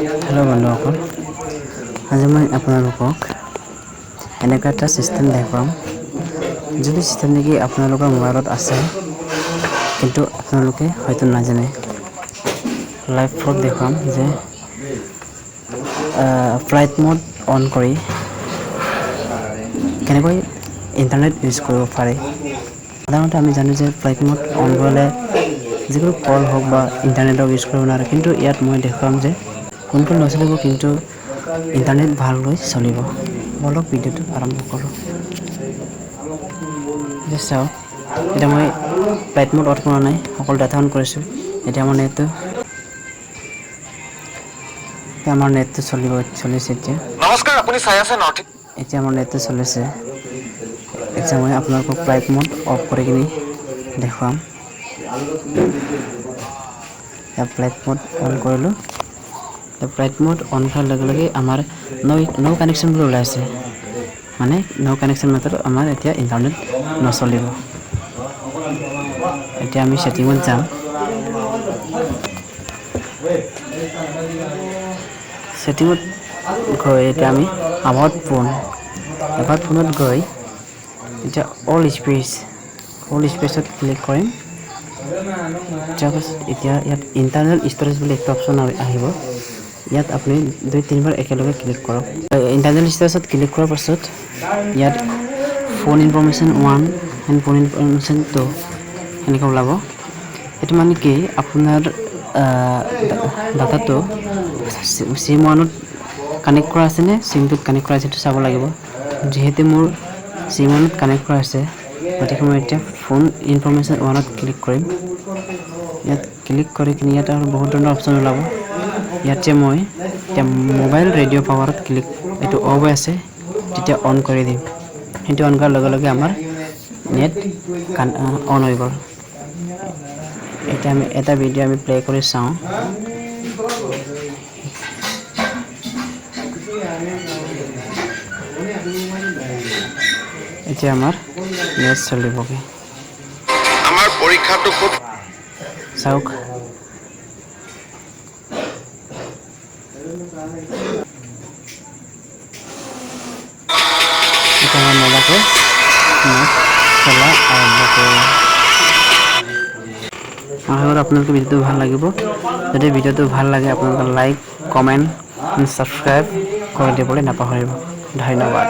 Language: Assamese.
हेलो बंधुসকল আজি মই আপোনালোকক এনেকুৱা এটা সিস্টেম দেখাম যদি সিস্টেম নেকি আপোনালোকৰ মোবাইলত আছে কিন্তু আপোনালোকে হয়তো নাজানে লাইভ ফ্লোট দেখাম যে ফ্লাইট মোড অন কৰি কেনেকৈ ইন্টাৰনেট ইউজ কৰিব পাৰে সাধাৰণতে আমি জানো যে ফ্লাইট মোড অন কৰিলে যিকোনো কল হোক বা ইন্টাৰনেটৰ ইউজ কৰিব নোৱাৰে কিন্তু ইয়াত মই দেখাম যে ফোনটো নচলিব কিন্তু ইন্টাৰনেট ভালকৈ চলিব বলক ভিডিঅ'টো আৰম্ভ কৰোঁ যে চাওক এটা মই ফ্লাইট মোড অন কৰা নাই সকলো ডাটা অন কৰিছোঁ এতিয়া আমাৰ নেটটো চলিছে এতিয়া নমস্কাৰ আপুনি চাই আছে নৰ্থ এতিয়া আমাৰ নেটটো চলিছে এতিয়া মই আপোনালোকক ফ্লাইট মোড অফ কৰি কিনি দেখুৱাম ফ্লাইট মোড অন কৰিলোঁ ফ্লাইট মোড অন কৰাৰ লগে লগে আমাৰ নো কানেকশ্যন বুলি ওলাইছে মানে নো কানেকশ্যন মেথড আমাৰ এতিয়া ইন্টাৰনেট নচলিব এতিয়া আমি সেটিংত যাম সেটিংত গৈ এতিয়া আমি আবাউট ফোনত গৈ এতিয়া অল স্পেচত ক্লিক কৰিম এতিয়া ইয়াত ইন্টাৰনেল ষ্টৰেজ বুলি একটা অপশ্যন আহিব ইয়াত আপুনি 2-3 বাৰ একেলগে ক্লিক কৰক ইন্টাৰনেল ষ্টৰেজত ক্লিক কৰাৰ পাছত ইয়াত phone information 1 and phone information 2 এনেকৈ ওলাব এইটো মানে কি আপোনাৰ ডাটাটো সিম 1ত কানেক্ট কৰা আছে নে সিম 2ত কানেক্ট কৰা আছে সেইটো চাব লাগিব যেহেতু মোৰ সিম 1ত কানেক্ট কৰা আছে গতিকে মই এতিয়া ফোন ইনফৰমেশ্যন 1ত ক্লিক কৰিম ইয়াত ক্লিক কৰি কিনি ইয়াত আৰু বহুত ধৰণৰ অপশ্যন ওলাব ইয়াতে মই এতিয়া মোবাইল ৰেডিঅ' পাৱাৰত ক্লিক এইটো অফ হৈ আছে তেতিয়া অন কৰি দিম সেইটো অন কৰাৰ লগে লগে আমাৰ নেট অন হৈ গ'ল এটা ভিডিঅ' আমি প্লে কৰি চাওঁ এতিয়া আমাৰ নেট চলিবগে আমাৰ পৰীক্ষাটো খুব চাওক এটা আমাৰ মোবাইলতে নেট চলা আৰম্ভ কৰিম আশা কৰোঁ আপোনালোকৰ ভিডিঅ'টো ভাল লাগিব যদি ভিডিঅ'টো ভাল লাগে আপোনালোকে লাইক কমেণ্ট এণ্ড ছাবস্ক্ৰাইব কৰি দিবলৈ নাপাহৰিব ধন্যবাদ